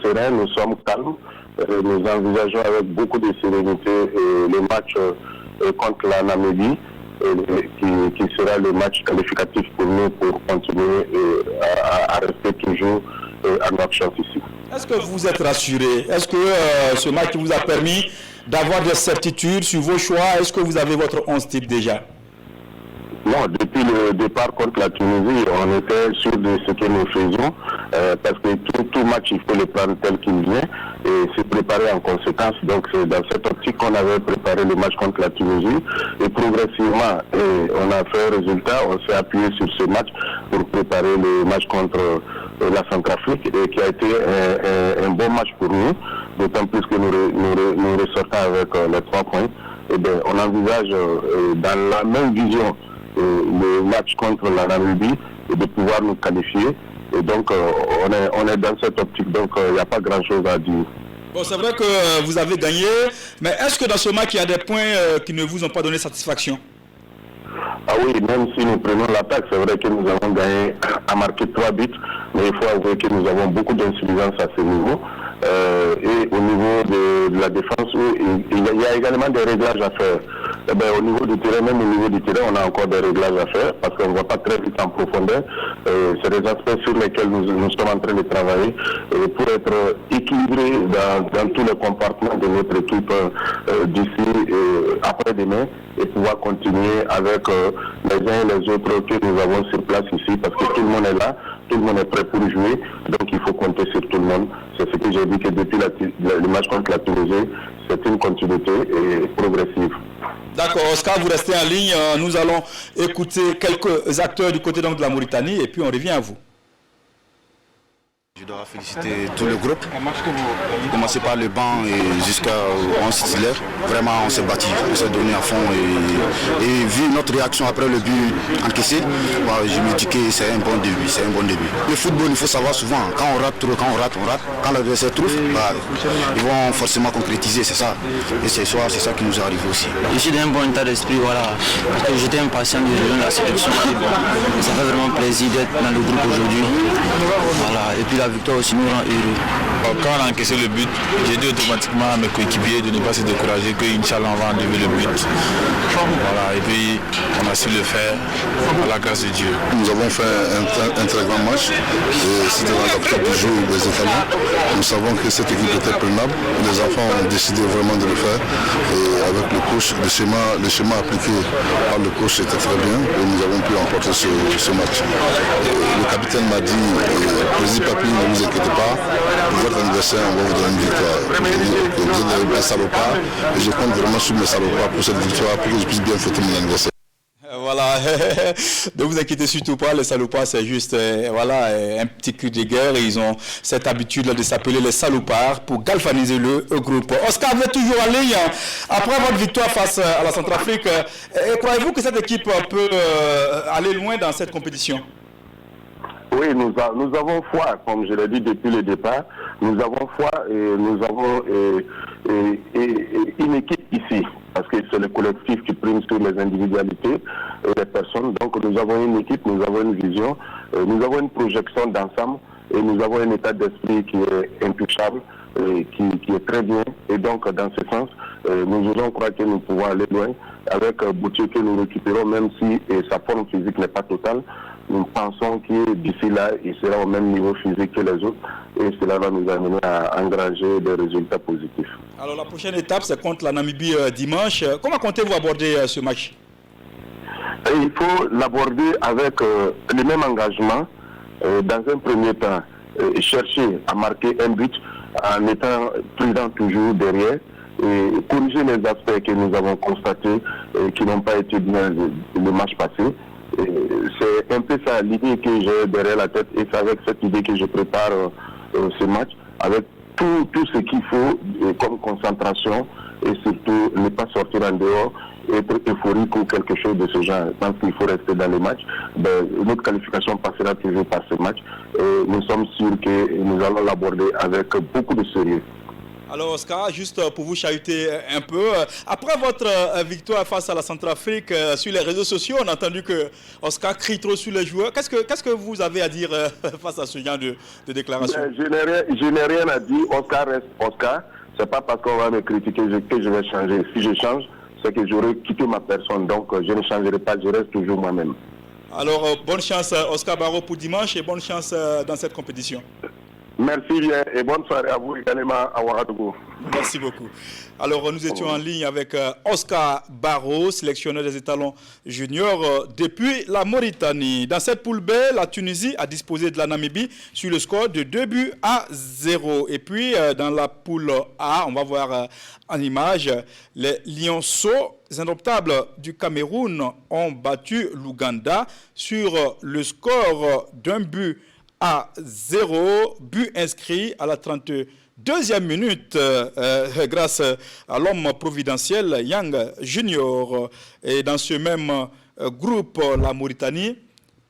sereins, nous sommes calmes, nous envisageons avec beaucoup de sérénité le match contre la Namibie, qui sera le match qualificatif pour nous pour continuer à rester toujours à notre chance ici. Est-ce que vous êtes rassuré? Est-ce que ce match vous a permis d'avoir des certitudes sur vos choix? Est-ce que vous avez votre 11 type déjà? Non, depuis le départ contre la Tunisie, on était sûr de ce que nous faisons, parce que tout match, il faut le prendre tel qu'il vient et se préparer en conséquence. Donc c'est dans cette optique qu'on avait préparé le match contre la Tunisie et progressivement, on a fait un résultat, on s'est appuyé sur ce match pour préparer le match contre la Centrafrique et qui a été un bon match pour nous, d'autant plus que nous ressortons avec les 3 points. Et bien, on envisage dans la même vision le match contre la Namibie et de pouvoir nous qualifier. Et donc, on est dans cette optique, donc il n'y a pas grand-chose à dire. Bon, c'est vrai que vous avez gagné, mais est-ce que dans ce match, il y a des points qui ne vous ont pas donné satisfaction? Ah oui, même si nous prenons l'attaque, c'est vrai que nous avons gagné à marquer 3 buts, mais il faut avouer que nous avons beaucoup d'insuffisance à ce niveau. Et au niveau de la défense, il y a également des réglages à faire. Eh bien, au niveau du terrain, même au niveau du terrain, on a encore des réglages à faire parce qu'on ne va pas très vite en profondeur. C'est des aspects sur lesquels nous sommes en train de travailler pour être équilibrés dans tous les compartiments de notre équipe d'ici après-demain et pouvoir continuer avec les uns et les autres que nous avons sur place ici parce que tout le monde est là, tout le monde est prêt pour jouer, donc il faut compter sur tout le monde. C'est ce que j'ai dit que depuis le match contre la Tunisie, c'est une continuité et progressive. D'accord, Oscar, vous restez en ligne. Nous allons écouter quelques acteurs du côté donc de la Mauritanie et puis on revient à vous. Je dois féliciter tout le groupe, commencer par le banc et jusqu'au 11 titulaire. Vraiment, on s'est battu, on s'est donné à fond et vu notre réaction après le but encaissé, je me dis que c'est un bon début, c'est un bon début. Le football, il faut savoir souvent, quand on rate trop, quand on rate. Quand l'adversaire trouve, ils vont forcément concrétiser, c'est ça. Et ce soir, c'est ça qui nous est arrivé aussi. Je suis dans un bon état d'esprit, voilà, parce que j'étais impatient de rejoindre la sélection. Ça fait vraiment plaisir d'être dans le groupe aujourd'hui. Voilà, et puis la victoire aussi nous rend heureux. Quand on a encaissé le but, j'ai dit automatiquement à mes coéquipiers de ne pas se décourager, qu'Inch'Allah on va enlever le but. Voilà, et puis on a su le faire à la grâce de Dieu. Nous avons fait un très grand match. C'était dans la capitale du jeu des Italiens. Nous savons que cette équipe était prenable. Les enfants ont décidé vraiment de le faire. Et avec le coach, le schéma appliqué par le coach était très bien et nous avons pu remporter ce match. Le capitaine m'a dit, président Papi, ne vous inquiétez pas, pour votre anniversaire, on va vous donner une victoire. Vous êtes un salopard et je compte vraiment sur mes salopards pour cette victoire, pour que je puisse bien fêter mon anniversaire. Voilà, ne vous inquiétez surtout pas, les salopards c'est juste un petit cri de guerre et ils ont cette habitude là de s'appeler les salopards pour galvaniser le groupe. Oscar, vous êtes toujours en ligne après votre victoire face à la Centrafrique. Croyez-vous que cette équipe peut aller loin dans cette compétition? Oui, nous avons foi, comme je l'ai dit depuis le départ, nous avons foi et nous avons une équipe ici, parce que c'est le collectif qui prime sur les individualités et les personnes. Donc nous avons une équipe, nous avons une vision, nous avons une projection d'ensemble et nous avons un état d'esprit qui est intouchable, qui est très bien. Et donc dans ce sens, nous allons croire que nous pouvons aller loin avec Boutier que nous récupérons, même si sa forme physique n'est pas totale. Nous pensons que d'ici là, il sera au même niveau physique que les autres et cela va nous amener à engranger des résultats positifs. Alors la prochaine étape, c'est contre la Namibie dimanche. Comment comptez-vous aborder ce match? Il faut l'aborder avec le même engagement. Dans un premier temps, chercher à marquer un but en étant prudent toujours derrière et corriger les aspects que nous avons constatés et qui n'ont pas été bien le match passé. C'est un peu ça l'idée que j'ai derrière la tête et c'est avec cette idée que je prépare ce match avec tout ce qu'il faut comme concentration et surtout ne pas sortir en dehors, être euphorique ou quelque chose de ce genre. Je pense qu'il faut rester dans le match. Notre qualification passera toujours par ce match et nous sommes sûrs que nous allons l'aborder avec beaucoup de sérieux. Alors Oscar, juste pour vous chahuter un peu, après votre victoire face à la Centrafrique sur les réseaux sociaux, on a entendu que Oscar crie trop sur les joueurs. Qu'est-ce que vous avez à dire face à ce genre de déclaration? Je n'ai rien à dire. Oscar reste Oscar. C'est pas parce qu'on va me critiquer que je vais changer. Si je change, c'est que j'aurais quitté ma personne. Donc je ne changerai pas, je reste toujours moi-même. Alors bonne chance Oscar Barrow pour dimanche et bonne chance dans cette compétition. Merci bien et bonne soirée à vous également à Ouagadougou. Merci beaucoup. Alors, nous étions en ligne avec Oscar Barrow, sélectionneur des étalons juniors depuis la Mauritanie. Dans cette poule B, la Tunisie a disposé de la Namibie sur le score de 2-0. Et puis, dans la poule A, on va voir en image, les Lionceaux indoptables du Cameroun ont battu l'Ouganda sur le score d'1-0, but inscrit à la 32e minute grâce à l'homme providentiel Yang Junior. Et dans ce même groupe, la Mauritanie,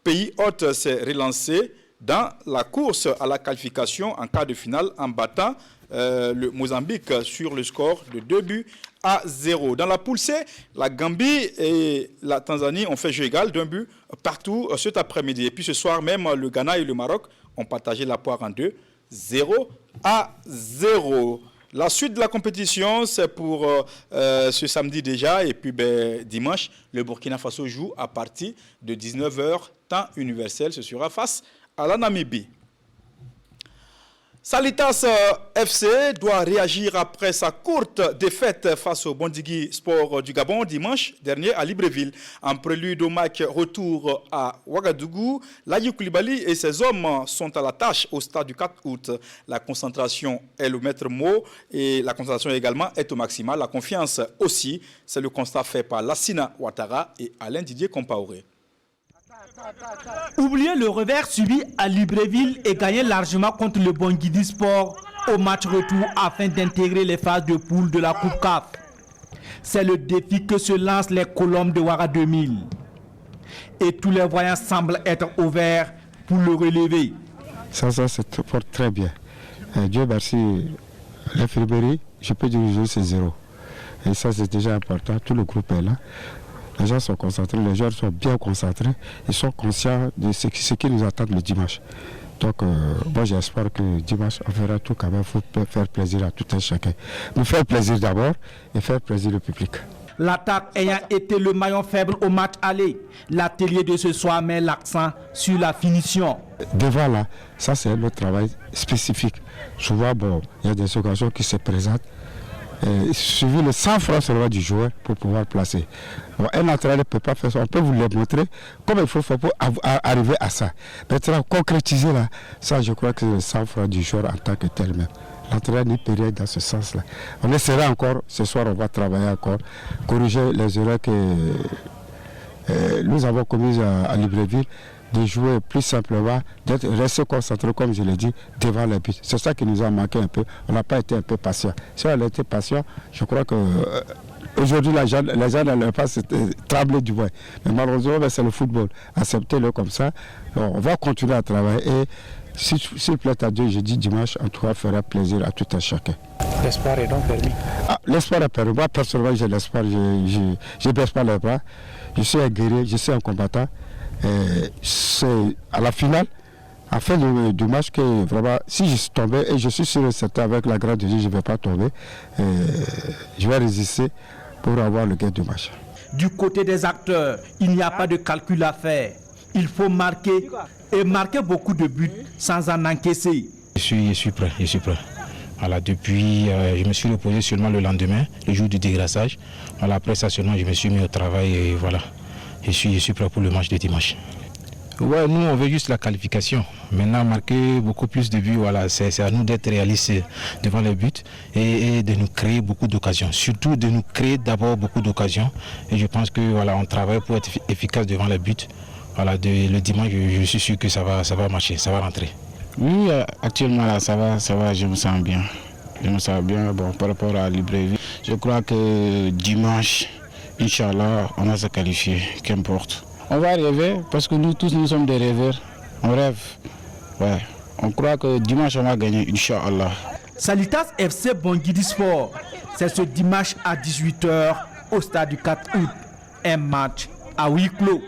pays hôte, s'est relancé dans la course à la qualification en quart de finale en battant le Mozambique sur le score de 2-0. Dans la poule C, la Gambie et la Tanzanie ont fait jeu égal d'1 partout cet après-midi. Et puis ce soir même, le Ghana et le Maroc ont partagé la poire en deux, 0-0. La suite de la compétition, c'est pour ce samedi déjà. Et puis dimanche, le Burkina Faso joue à partir de 19h, temps universel. Ce sera face à la Namibie. Salitas FC doit réagir après sa courte défaite face au Bondigui Sport du Gabon dimanche dernier à Libreville. En prélude au match retour à Ouagadougou, Laye Koulibaly et ses hommes sont à la tâche au stade du 4 août. La concentration est le maître mot et la concentration également est au maximal. La confiance aussi, c'est le constat fait par Lassina Ouattara et Alain Didier Compaoré. Oublier le revers subi à Libreville et gagner largement contre le Bondigui Sport au match retour afin d'intégrer les phases de poule de la Coupe CAF. C'est le défi que se lancent les Colombes de Ouaga 2000. Et tous les voyants semblent être ouverts pour le relever. Ça c'est très bien. Dieu merci, l'infirmerie, je peux dire que c'est 0. Et ça c'est déjà important, tout le groupe est là. Les gens sont concentrés, les joueurs sont bien concentrés, ils sont conscients de ce qui nous attend le dimanche. Donc, moi j'espère que dimanche, on fera tout quand même pour faire plaisir à tout un chacun. Nous faire plaisir d'abord et faire plaisir au public. L'attaque ayant été le maillon faible au match aller, l'atelier de ce soir met l'accent sur la finition. Devant là, ça c'est un autre travail spécifique. Souvent, il y a des occasions qui se présentent. Il suffit le 100 francs seulement du joueur pour pouvoir placer. Un entraîneur ne peut pas faire ça, on peut vous le montrer comme il faut faire pour arriver à ça. Maintenant, concrétiser là, ça je crois que c'est le 100 francs du joueur en tant que tel même. L'entraîneur n'y peut rien dans ce sens-là. On essaiera encore, ce soir on va travailler encore, corriger les erreurs que nous avons commises à Libreville, de jouer plus simplement, d'être resté concentré, comme je l'ai dit, devant les buts. C'est ça qui nous a manqué un peu. On n'a pas été un peu patient. Si on a été patient, je crois que aujourd'hui, les gens n'allaient pas se trembler du moins. Mais malheureusement, c'est le football. Acceptez-le comme ça. On va continuer à travailler. Et s'il plaît à Dieu, je dis dimanche, en tout cas, fera plaisir à tout un chacun. L'espoir est donc permis. L'espoir est permis. Moi, personnellement, j'ai l'espoir. Je ne baisse pas les bras. Je suis un guerrier, je suis un combattant. C'est à la finale, à la fin du match, que vraiment, si je suis tombé, et je suis sûr et certain avec la grâce de Dieu, je ne vais pas tomber, je vais résister pour avoir le gain du match. Du côté des acteurs, il n'y a pas de calcul à faire. Il faut marquer et marquer beaucoup de buts sans en encaisser. Je suis prêt. Voilà, depuis, je me suis reposé seulement le lendemain, le jour du dégraissage. Voilà, après ça seulement, je me suis mis au travail et voilà. Je suis prêt pour le match de dimanche. Ouais, nous on veut juste la qualification. Maintenant marquer beaucoup plus de buts, voilà, c'est à nous d'être réalistes devant les buts et de nous créer beaucoup d'occasions. Surtout de nous créer d'abord beaucoup d'occasions. Et je pense que voilà, on travaille pour être efficace devant les buts. Voilà, le dimanche, je suis sûr que ça va marcher, ça va rentrer. Oui, actuellement là, ça va, je me sens bien. Par rapport à Libreville. Je crois que dimanche, Inch'Allah, on va se qualifier, qu'importe. On va rêver parce que nous tous nous sommes des rêveurs. On rêve. Ouais. On croit que dimanche on va gagner, Inch'Allah. Salitas FC Bangui Sport, c'est ce dimanche à 18h au stade du 4 août. Un match à huis clos.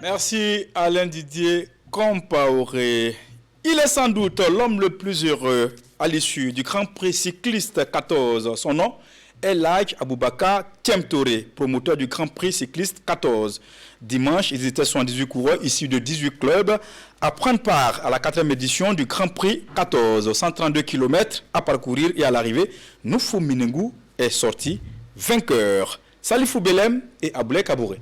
Merci Alain Didier Compaoré. Il est sans doute l'homme le plus heureux à l'issue du Grand Prix cycliste 14. Son nom est Laj Aboubakar Tiemtoré, promoteur du Grand Prix cycliste 14. Dimanche, ils étaient 78 coureurs issus de 18 clubs à prendre part à la 4e édition du Grand Prix 14. 132 km à parcourir et à l'arrivée, Noufou Minengou est sorti vainqueur. Salifou Belem et Aboulay Kabouré.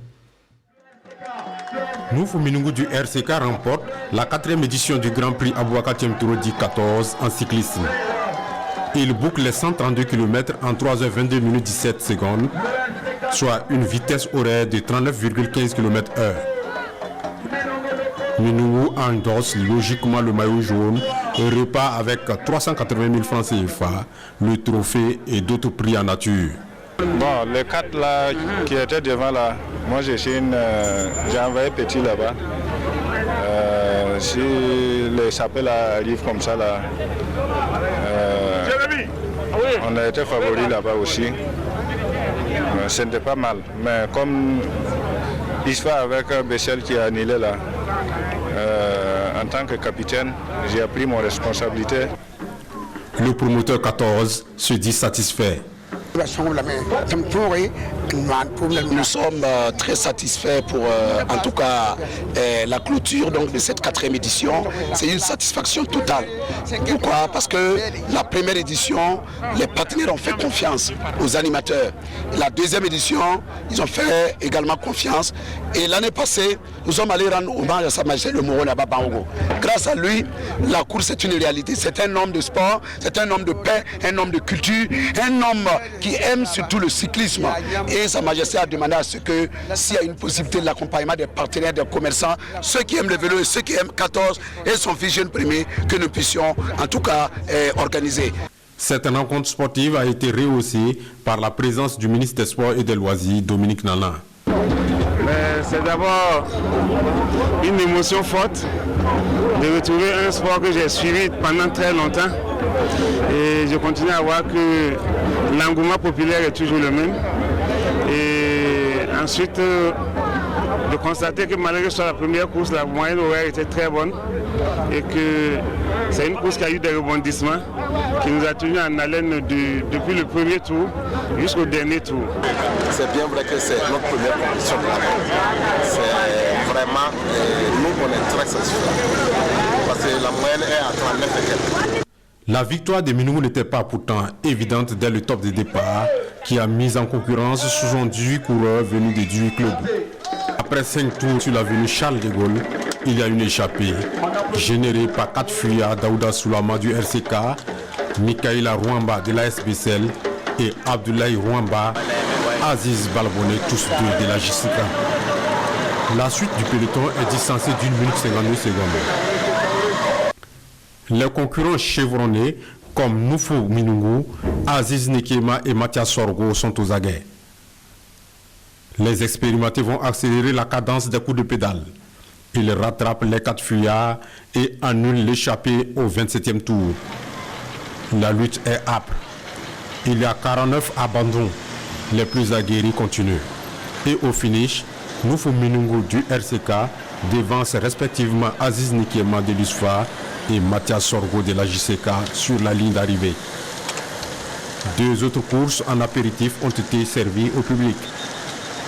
Noufou Minengou du RCK remporte la 4e édition du Grand Prix Aboubakar Tiemtoré 14 en cyclisme. Il boucle les 132 km en 3h22 minutes 17 secondes, soit une vitesse horaire de 39,15 km/h. Minengou endosse logiquement le maillot jaune et repart avec 380 000 francs CFA, le trophée et d'autres prix en nature. Bon, les 4 là qui étaient devant là, moi j'ai envoyé petit là-bas. Si les chapelles arrivent comme ça là, on a été favoris là-bas aussi. Ce n'était pas mal. Mais comme il se fait avec Bessel qui a annulé là, en tant que capitaine, j'ai pris mon responsabilité. Le promoteur 14 se dit satisfait. Nous sommes très satisfaits pour en tout cas la clôture donc, de cette 4e édition. C'est une satisfaction totale. Pourquoi? Parce que la première édition, les partenaires ont fait confiance aux animateurs. La 2e édition, ils ont fait également confiance. Et l'année passée, nous sommes allés rendre hommage à Sa Majesté le Moro Naba Bango. Grâce à lui, la course est une réalité. C'est un homme de sport, c'est un homme de paix, un homme de culture, un homme qui aime surtout le cyclisme. Et Sa Majesté a demandé à ce que, s'il y a une possibilité de l'accompagnement des partenaires, des commerçants, ceux qui aiment le vélo et ceux qui aiment 14 et son fils jeune premier, que nous puissions en tout cas organiser. Cette rencontre sportive a été rehaussée par la présence du ministre des Sports et des Loisirs, Dominique Nana. C'est d'abord une émotion forte de retrouver un sport que j'ai suivi pendant très longtemps. Et je continue à voir que l'engouement populaire est toujours le même. Et ensuite, de constater que malgré que ce soit la première course, la moyenne horaire était très bonne. Et que c'est une course qui a eu des rebondissements, qui nous a tenus en haleine depuis le premier tour jusqu'au dernier tour. C'est bien vrai que c'est notre première compétition de la C'est vraiment, nous on est très satisfaits. Parce que la moyenne est à 39 et quelques. La victoire de Minengou n'était pas pourtant évidente dès le top de départ, qui a mis en concurrence 78 coureurs venus des 18 clubs. Après 5 tours sur l'avenue Charles de Gaulle, il y a une échappée générée par 4 fuyards Daouda Soulama du RCK, Mikaïla Rouamba de la SBCL et Abdoulaye Rouamba, Aziz Balbonnet, tous deux de la JCK. La suite du peloton est distancée d'1 minute 52 secondes. Les concurrents chevronnés comme Noufou Minengou, Aziz Nekema et Mathias Sorgo sont aux aguets. Les expérimentés vont accélérer la cadence des coups de pédale. Ils rattrapent les 4 fuyards et annulent l'échappée au 27e tour. La lutte est âpre. Il y a 49 abandons. Les plus aguerris continuent. Et au finish, Noufou Minengou du RCK devance respectivement Aziz Nekema de l'USFA et Mathias Sorgo de la JCK sur la ligne d'arrivée. 2 autres courses en apéritif ont été servies au public.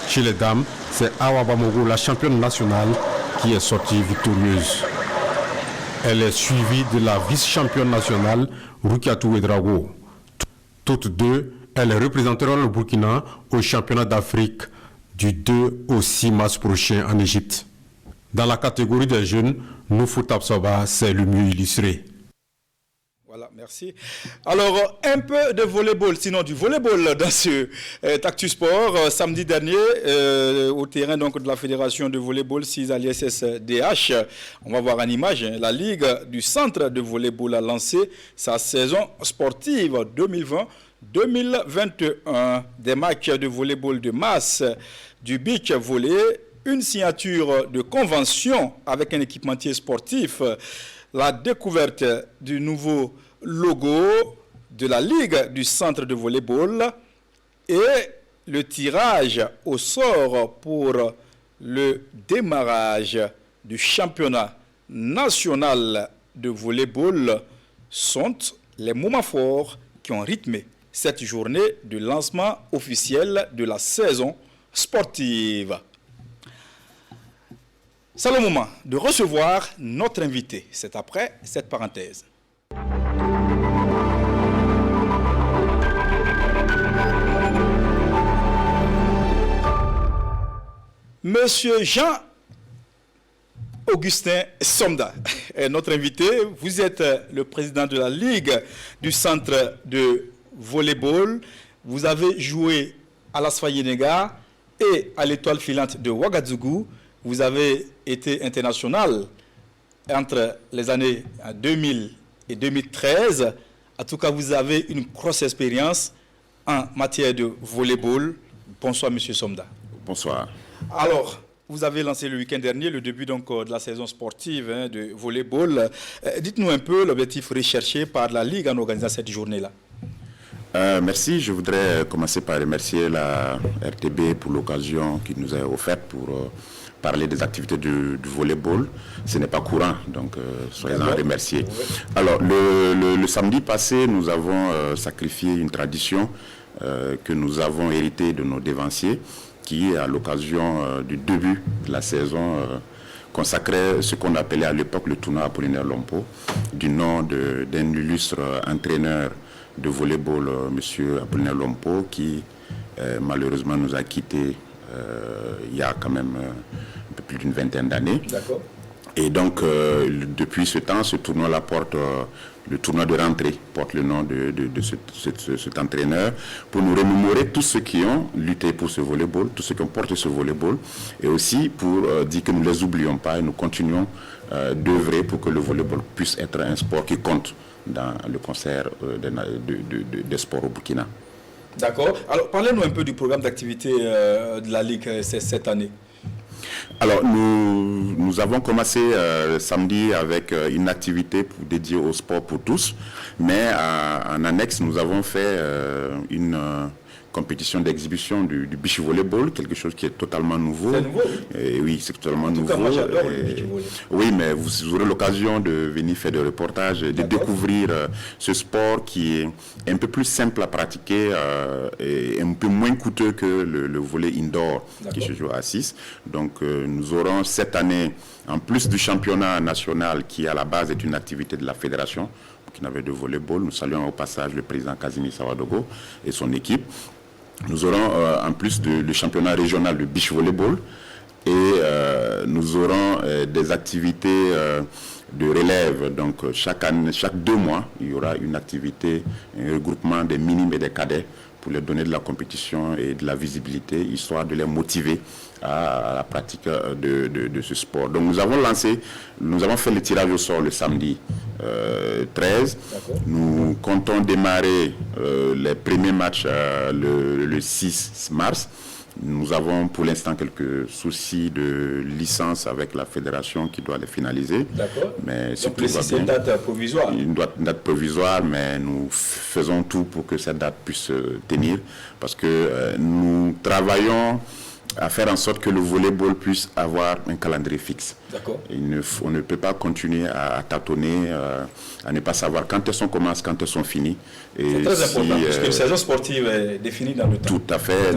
Chez les dames, c'est Awa Bamogo, la championne nationale, qui est sortie victorieuse. Elle est suivie de la vice-championne nationale, Rukiatou Ouedraogo. Toutes deux, elles représenteront le Burkina au championnat d'Afrique du 2 au 6 mars prochain en Égypte. Dans la catégorie des jeunes, Noufou Tapsoba, c'est le mieux illustré. Voilà, merci. Alors, un peu de volleyball, sinon du volleyball dans ce Actu Sport. Samedi dernier, au terrain donc, de la Fédération de volleyball 6 à l'ISSDH, on va voir en image, la Ligue du centre de volleyball a lancé sa saison sportive 2020-2021. Des matchs de volleyball de masse, du beach volley, une signature de convention avec un équipementier sportif, la découverte du nouveau logo de la Ligue du centre de volleyball et le tirage au sort pour le démarrage du championnat national de volleyball sont les moments forts qui ont rythmé cette journée de lancement officiel de la saison sportive. C'est le moment de recevoir notre invité. C'est après cette parenthèse. Monsieur Jean-Augustin Somda est notre invité. Vous êtes le président de la Ligue du centre de volleyball. Vous avez joué à l'Asfa Yenega et à l'Étoile filante de Ouagadougou. Vous avez été international entre les années 2000 et 2013. En tout cas, vous avez une grosse expérience en matière de volleyball. Bonsoir, monsieur Somda. Bonsoir. Alors, vous avez lancé le week-end dernier le début donc, de la saison sportive de volleyball. Dites-nous un peu l'objectif recherché par la Ligue en organisant cette journée-là. Merci. Je voudrais commencer par remercier la RTB pour l'occasion qu'il nous a offerte pour parler des activités du volleyball. Ce n'est pas courant, donc soyez-en remerciés. Alors, le samedi passé, nous avons sacrifié une tradition que nous avons héritée de nos dévanciers, qui, à l'occasion du début de la saison, consacrait ce qu'on appelait à l'époque le tournoi Apollinaire Lompo, du nom d'un illustre entraîneur de volleyball, M. Apollinaire Lompo, qui malheureusement nous a quittés il y a quand même un peu plus d'une vingtaine d'années. D'accord. Et donc, depuis ce temps, ce tournoi-là porte, le tournoi de rentrée, porte le nom de cet entraîneur, pour nous remémorer tous ceux qui ont lutté pour ce volleyball, tous ceux qui ont porté ce volleyball, et aussi pour dire que nous ne les oublions pas et nous continuons d'œuvrer pour que le volleyball puisse être un sport qui compte dans le concert des sports au Burkina. D'accord. Alors, parlez-nous un peu du programme d'activité de la Ligue cette année. Alors, nous avons commencé samedi avec une activité dédiée au sport pour tous, mais en annexe, nous avons fait une compétition d'exhibition du beach volleyball, quelque chose qui est totalement nouveau. C'est nouveau, oui. Et oui, c'est totalement nouveau. En tout cas, moi, j'adore le beach volley. Oui, mais vous aurez l'occasion de venir faire des reportages, de découvrir ce sport qui est un peu plus simple à pratiquer et un peu moins coûteux que le volley indoor qui se joue à 6. Donc, nous aurons cette année, en plus du championnat national qui à la base est une activité de la fédération burkinabé de volleyball, nous saluons au passage le président Kazimi Sawadogo et son équipe. Nous aurons en plus le championnat régional de beach volleyball et nous aurons des activités de relève. Donc chaque 2 mois, il y aura une activité, un regroupement des minimes et des cadets pour leur donner de la compétition et de la visibilité, histoire de les motiver à la pratique de ce sport. Donc nous avons fait le tirage au sort le samedi 13. Nous comptons démarrer les premiers matchs le 6 mars. Nous avons pour l'instant quelques soucis de licence avec la fédération qui doit les finaliser. D'accord. Mais donc c'est une date provisoire. Une date provisoire, mais nous faisons tout pour que cette date puisse tenir, parce que nous travaillons à faire en sorte que le volleyball puisse avoir un calendrier fixe. D'accord. On ne peut pas continuer à tâtonner, à ne pas savoir quand elles sont commencent, quand elles sont finies. C'est très important, puisque une saison sportive est définie dans le temps. Tout à fait.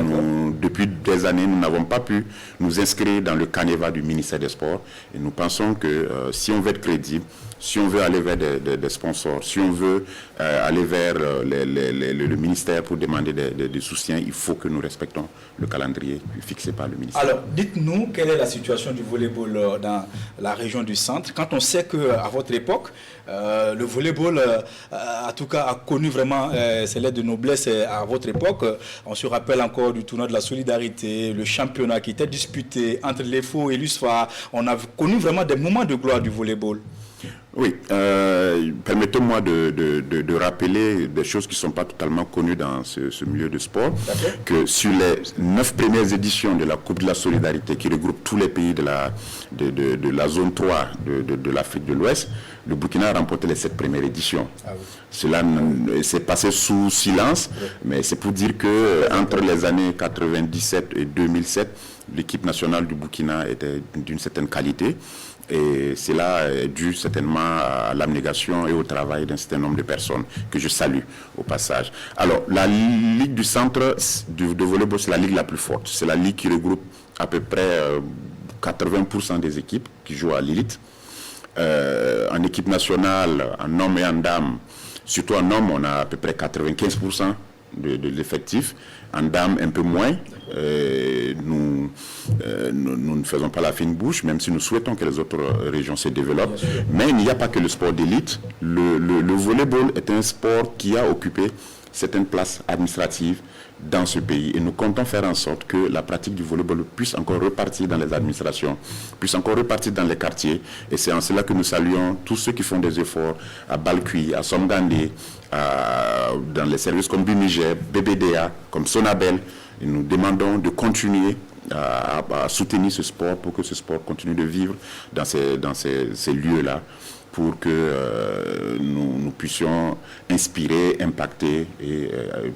Depuis des années, nous n'avons pas pu nous inscrire dans le canevas du ministère des Sports. Et nous pensons que si on veut être crédible, si on veut aller vers des sponsors, si on veut aller vers le ministère pour demander des soutiens, il faut que nous respectons le calendrier fixé par le ministère. Alors, dites-nous quelle est la situation du volleyball dans la région du centre, quand on sait qu'à votre époque, le volleyball, en tout cas, a connu vraiment ses lettres de noblesse à votre époque. On se rappelle encore du tournoi de la solidarité, le championnat qui était disputé entre l'EFO et l'USFA. On a connu vraiment des moments de gloire du volleyball. Oui, permettez-moi de rappeler des choses qui ne sont pas totalement connues dans ce milieu de sport, que sur les 9 premières éditions de la Coupe de la Solidarité qui regroupe tous les pays de la zone 3 de l'Afrique de l'Ouest, le Burkina a remporté les 7 premières éditions. Ah oui. Cela s'est passé sous silence, mais c'est pour dire que entre les années 97 et 2007, l'équipe nationale du Burkina était d'une certaine qualité. Et cela est dû certainement à l'abnégation et au travail d'un certain nombre de personnes que je salue au passage. Alors, la Ligue du centre de volley-ball, c'est la ligue la plus forte. C'est la ligue qui regroupe à peu près 80% des équipes qui jouent à l'élite. En équipe nationale, en hommes et en dames, surtout en hommes, on a à peu près 95% de l'effectif. En dames, un peu moins. Nous ne faisons pas la fine bouche, même si nous souhaitons que les autres régions se développent. Mais il n'y a pas que le sport d'élite. Le volleyball est un sport qui a occupé certaines places administratives dans ce pays. Et nous comptons faire en sorte que la pratique du volleyball puisse encore repartir dans les administrations, puisse encore repartir dans les quartiers. Et c'est en cela que nous saluons tous ceux qui font des efforts à Balkui, à Somgandé, dans les services comme Buniger, BBDA, comme Sonabel. Et nous demandons de continuer à soutenir ce sport pour que ce sport continue de vivre dans ces lieux-là, pour que nous puissions inspirer, impacter et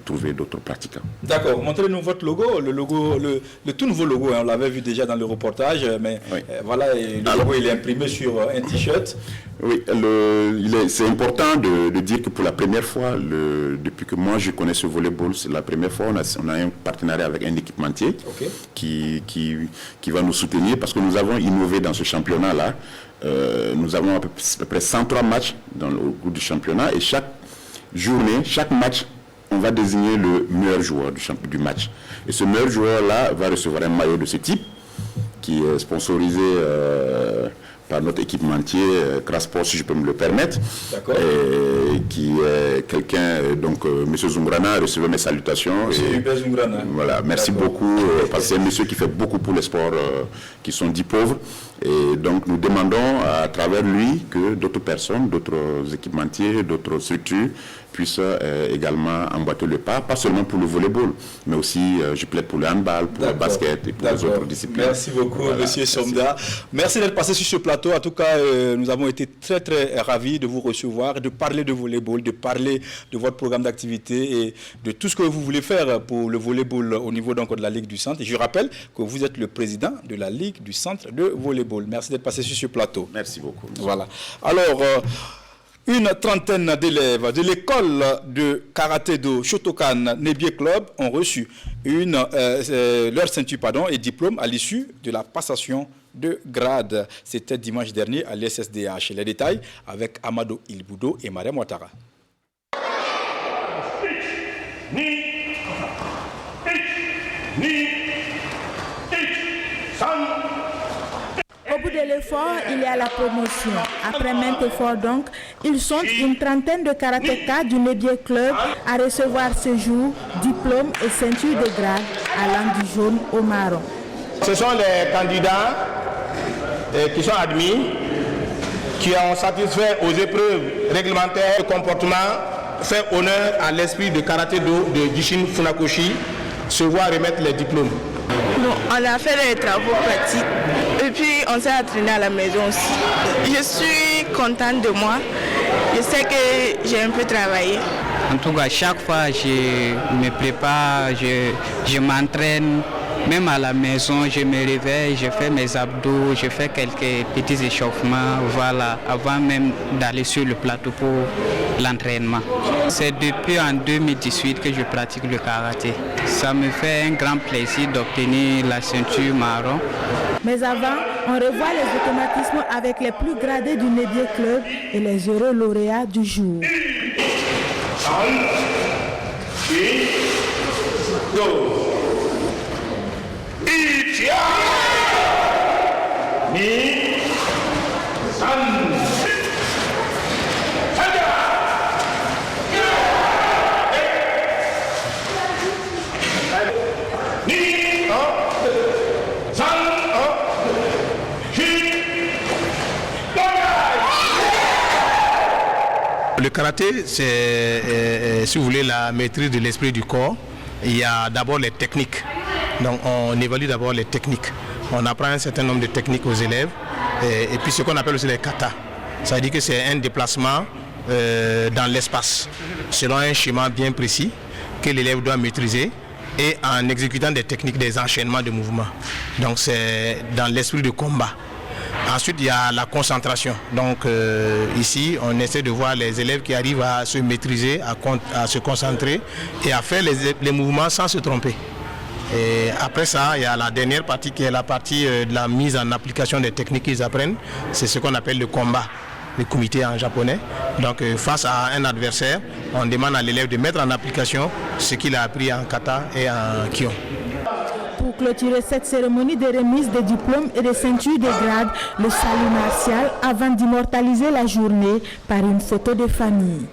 trouver d'autres pratiquants. D'accord. Montrez-nous votre logo, le tout nouveau logo. Hein, on l'avait vu déjà dans le reportage, mais oui. Voilà, le logo il est imprimé sur un t-shirt. Oui, c'est important de dire que pour la première fois, depuis que moi je connais ce volleyball, c'est la première fois on a un partenariat avec un équipementier qui va nous soutenir parce que nous avons innové dans ce championnat-là. Nous avons à peu près 103 matchs au cours du championnat et chaque journée, chaque match, on va désigner le meilleur joueur du match. Et ce meilleur joueur-là va recevoir un maillot de ce type qui est sponsorisé par notre équipementier, Crasport, si je peux me le permettre, qui est quelqu'un, donc M. Zungrana, recevez mes salutations. M. Zungrana. Voilà, merci beaucoup, parce que c'est un monsieur qui fait beaucoup pour les sports qui sont dits pauvres. Et donc nous demandons à travers lui que d'autres personnes, d'autres équipementiers, d'autres structures puissent également emboîter le pas, pas seulement pour le volleyball, mais aussi je plaide pour le handball, pour le basket et pour les autres disciplines. Merci beaucoup, voilà, Monsieur Somda. Merci d'être passé sur ce plateau. En tout cas, nous avons été très très ravis de vous recevoir, de parler de volleyball, de parler de votre programme d'activité et de tout ce que vous voulez faire pour le volleyball au niveau donc de la Ligue du Centre. Et je rappelle que vous êtes le président de la Ligue du Centre de volleyball. Merci d'être passé sur ce plateau. Merci beaucoup. Voilà. Alors, une trentaine d'élèves de l'école de karaté-do Shotokan Nebié Club ont reçu leur ceinture et diplôme à l'issue de la passation de grade. C'était dimanche dernier à l'SSDH. Les détails avec Amado Ilboudo et Mariam Ouattara. Au bout de l'effort, il y a la promotion. Après maintes efforts donc, ils sont une trentaine de karatékas du Nebié Club à recevoir ce jour diplôme et ceinture de grade allant du jaune au marron. Ce sont les candidats qui sont admis, qui ont satisfait aux épreuves réglementaires de comportement, fait honneur à l'esprit de karaté-do de Gishin Funakoshi, se voient remettre les diplômes. Bon, on a fait des travaux pratiques et puis on s'est entraîné à la maison aussi. Je suis contente de moi. Je sais que j'ai un peu travaillé. En tout cas, chaque fois je me prépare, je m'entraîne. Même à la maison, je me réveille, je fais mes abdos, je fais quelques petits échauffements, voilà, avant même d'aller sur le plateau pour l'entraînement. C'est depuis en 2018 que je pratique le karaté. Ça me fait un grand plaisir d'obtenir la ceinture marron. Mais avant, on revoit les automatismes avec les plus gradés du Nebié Club et les heureux lauréats du jour. Le karaté, c'est, si vous voulez, la maîtrise de l'esprit du corps. Il y a d'abord les techniques. Donc on évalue d'abord les techniques. On apprend un certain nombre de techniques aux élèves et puis ce qu'on appelle aussi les katas. Ça veut dire que c'est un déplacement dans l'espace, selon un schéma bien précis que l'élève doit maîtriser et en exécutant des techniques, des enchaînements de mouvements. Donc c'est dans l'esprit de combat. Ensuite, il y a la concentration. Donc ici, on essaie de voir les élèves qui arrivent à se maîtriser, à se concentrer et à faire les mouvements sans se tromper. Et après ça, il y a la dernière partie qui est la partie de la mise en application des techniques qu'ils apprennent. C'est ce qu'on appelle le combat, le kumite en japonais. Donc face à un adversaire, on demande à l'élève de mettre en application ce qu'il a appris en kata et en kion. Pour clôturer cette cérémonie de remise des diplômes et des ceintures de grade, le salut martial avant d'immortaliser la journée par une photo de famille.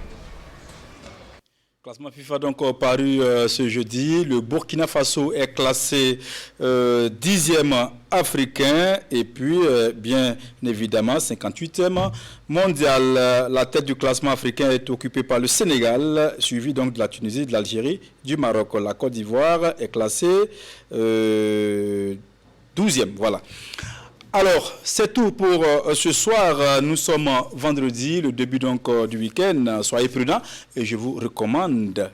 Classement FIFA donc paru ce jeudi. Le Burkina Faso est classé 10e africain et puis bien évidemment 58e mondial. La tête du classement africain est occupée par le Sénégal, suivi donc de la Tunisie, de l'Algérie, du Maroc. La Côte d'Ivoire est classée 12e. Voilà. Alors, c'est tout pour ce soir. Nous sommes vendredi, le début donc du week-end. Soyez prudents et je vous recommande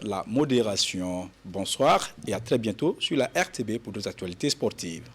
la modération. Bonsoir et à très bientôt sur la RTB pour nos actualités sportives.